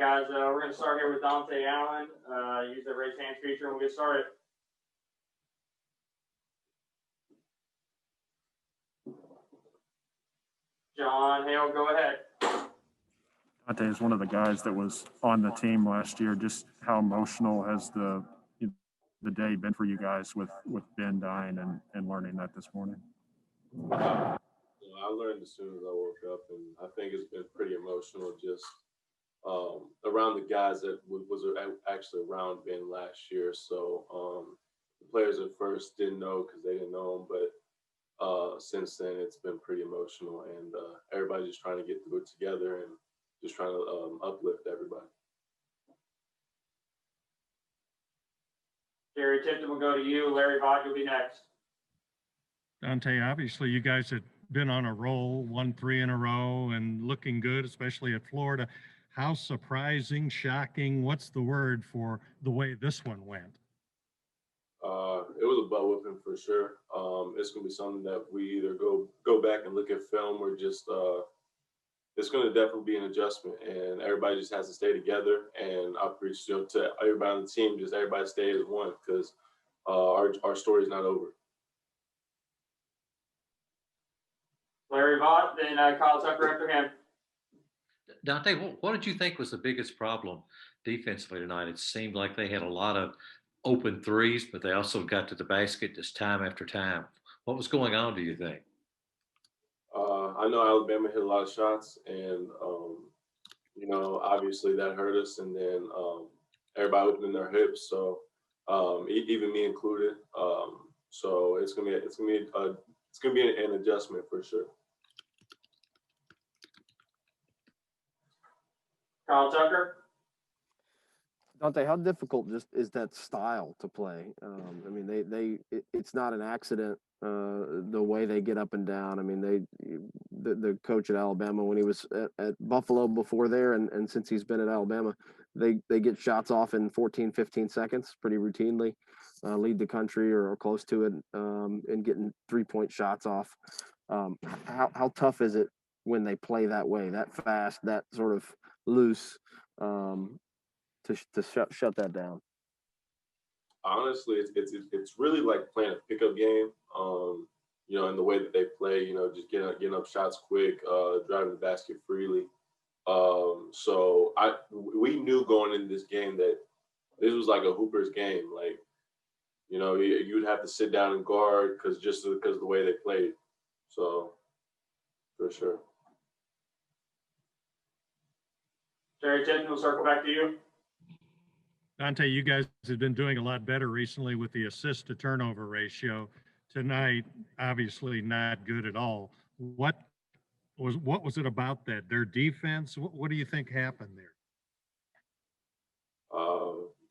guys, we're going to start here with Dontaie Allen. Use the raise hands feature and we'll get started. John Hale, go ahead. Dontaie is one of the guys that was on the team last year. Just how emotional has the day been for you guys with Ben dying and learning that this morning? I learned as soon as I woke up, and I think it's been pretty emotional just around the guys that was actually around Ben last year. So the players at first didn't know because they didn't know him, but since then it's been pretty emotional, and everybody's just trying to get through it together and just trying to uplift everybody. Jerry Tipton will go to you. Larry Vaught, you'll be next. Dontaie, obviously you guys had been on a roll, won 3 in a row and looking good, especially at Florida. How surprising, shocking, what's the word for the way this one went? It was a butt whipping for sure. It's going to be something that we either go back and look at film or just it's going to definitely be an adjustment, and everybody just has to stay together. And I preach to everybody on the team, just everybody stay as one, because our story's not over. Larry Vaught, then Kyle Tucker after him. Dontaie, what did you think was the biggest problem defensively tonight? It seemed like they had a lot of open threes, but they also got to the basket just time after time. What was going on, do you think? I know Alabama hit a lot of shots, and obviously that hurt us. And then everybody opening their hips, so even me included. So it's gonna be an adjustment for sure. Kyle Tucker. Dontaie, how difficult just is that style to play? I mean, it's not an accident the way they get up and down. I mean, the coach at Alabama, when he was at Buffalo before there, and since he's been at Alabama, they get shots off in 14, 15 seconds pretty routinely, lead the country or close to it, in getting 3-point shots off. How tough is it when they play that way, that fast, that sort of loose, to shut that down? Honestly, it's really like playing a pickup game. In the way that they play, just getting up shots quick, driving the basket freely. So we knew going into this game that this was like a Hooper's game. Like, you'd have to sit down and guard because of the way they played. So for sure. Jerry Tipton, we'll circle back to you. Dontaie, you guys have been doing a lot better recently with the assist to turnover ratio. Tonight, obviously not good at all. What was it about that? Their defense? What do you think happened there?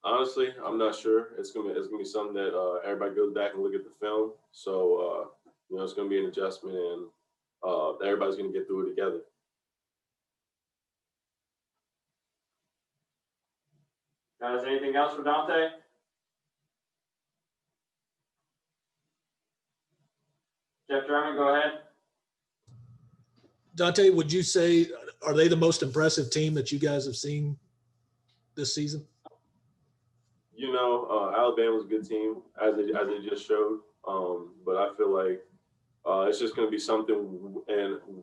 Honestly, I'm not sure. It's gonna be something that everybody goes back and look at the film. So it's gonna be an adjustment, and everybody's gonna get through it together. Guys, anything else for Dontaie? Jeff Drummond, go ahead. Dontaie, would you say, are they the most impressive team that you guys have seen this season? Alabama's a good team, as they just showed. But I feel like it's just going to be something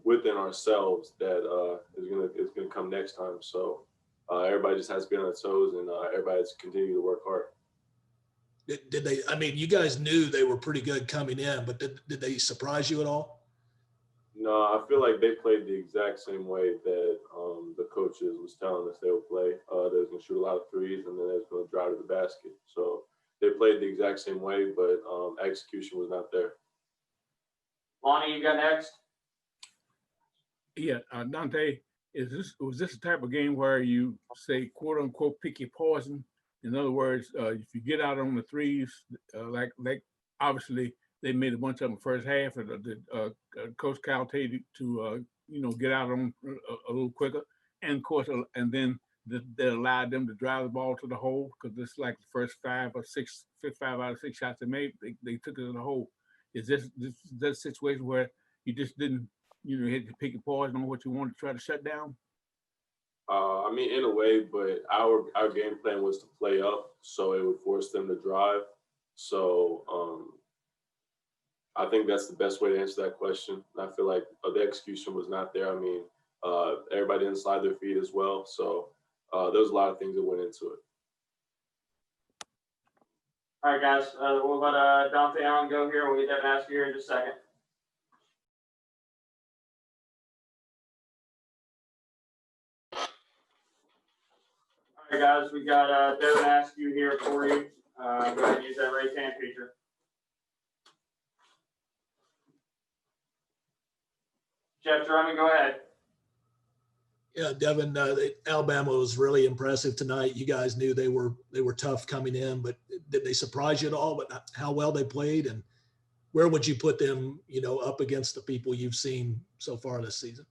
within ourselves that is going to come next time. So everybody just has to be on their toes, and everybody has to continue to work hard. Did they? I mean, you guys knew they were pretty good coming in, but did they surprise you at all? No, I feel like they played the exact same way that the coaches was telling us they would play. They was going to shoot a lot of threes, and then they was going to drive to the basket. So they played the exact same way, but execution was not there. Lonnie, you got next. Yeah, Dontaie, was this the type of game where you say, quote unquote, pick your poison? In other words, if you get out on the threes, like obviously they made a bunch of them first half, and Coach Cal told you to get out on a little quicker, and of course, and then they allowed them to drive the ball to the hole, because this is like the first 5 out of 6 shots they made, they took it to the hole. Is this a situation where you just didn't, you had to pick your poison on what you wanted to try to shut down? I mean, in a way, but our game plan was to play up, so it would force them to drive. So I think that's the best way to answer that question. I feel like the execution was not there. I mean, everybody didn't slide their feet as well, so there was a lot of things that went into it. All right, guys, we'll let Dontaie Allen go here. We'll get Devin Askew here in just a second. All right, guys, we got Devin Askew here for you. Go ahead and use that raise hand feature. Jeff Drummond, go ahead. Yeah, Devin, Alabama was really impressive tonight. You guys knew they were tough coming in, but did they surprise you at all? But how well they played, and where would you put them, up against the people you've seen so far this season?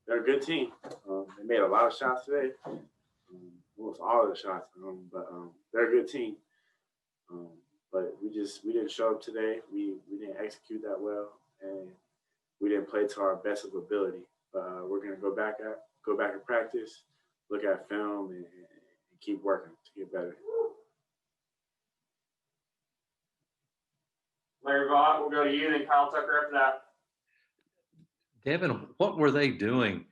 They're a good team. They made a lot of shots today, almost all of the shots. But they're a good team. But we didn't show up today. We didn't execute that well, and we didn't play to our best of ability. We're going to go back and practice, look at film, and keep working to get better. Larry Vaught, we'll go to you, then Kyle Tucker after that. Devin, what were they doing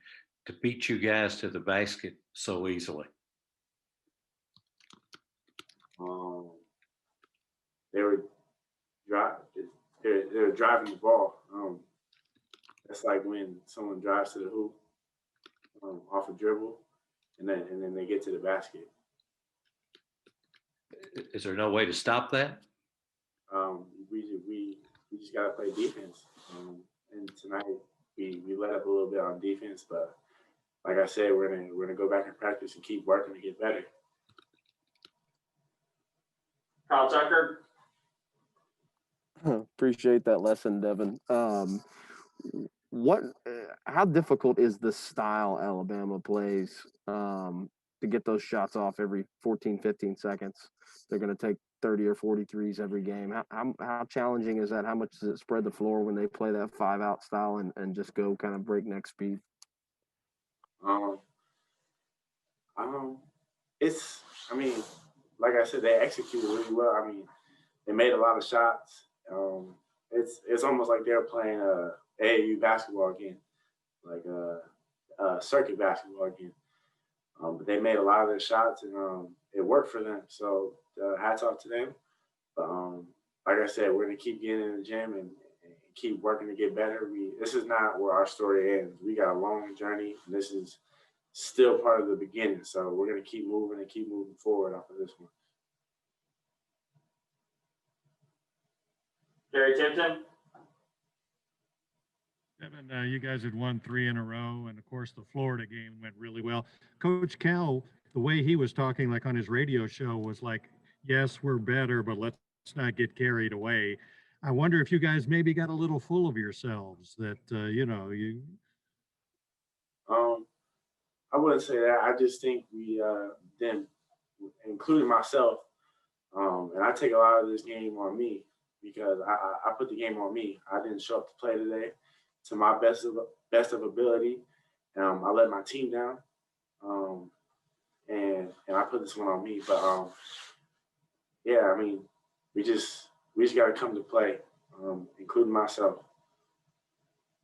to beat you guys to the basket so easily? They were driving the ball. That's like when someone drives to the hoop off a dribble, and then they get to the basket. Is there no way to stop that? We just gotta play defense. And tonight we let up a little bit on defense, but like I said, we're gonna go back and practice and keep working to get better. Kyle Tucker. Appreciate that lesson, Devin. How difficult is the style Alabama plays to get those shots off every 14, 15 seconds? They're going to take 30 or 40 threes every game. How challenging is that? How much does it spread the floor when they play that 5-out style and just go kind of breakneck speed? Like I said, they executed really well. I mean, they made a lot of shots. It's almost like they're playing AAU basketball again, like circuit basketball again. But they made a lot of their shots, and it worked for them. So hats off to them. But like I said, we're gonna keep getting in the gym and keep working to get better. This is not where our story ends. We got a long journey, and this is still part of the beginning. So we're gonna keep moving and keep moving forward off of this one. Gary Tipton. Devin, you guys had won 3 in a row, and of course the Florida game went really well. Coach Cal, the way he was talking, like on his radio show, was like, "Yes, we're better, but let's not get carried away." I wonder if you guys maybe got a little full of yourselves. That you. I wouldn't say that. I just think we then, including myself, and I take a lot of this game on me because I put the game on me. I didn't show up to play today to my best of ability. I let my team down, and I put this one on me. But yeah, I mean, we just got to come to play, including myself.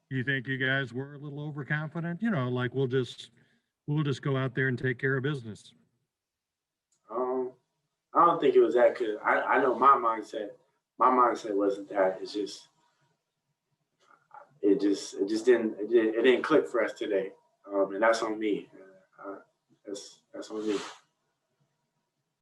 You think you guys were a little overconfident? Like we'll just go out there and take care of business. I don't think it was that good. I know my mindset wasn't that. It's just it didn't click for us today, and that's on me. That's on me.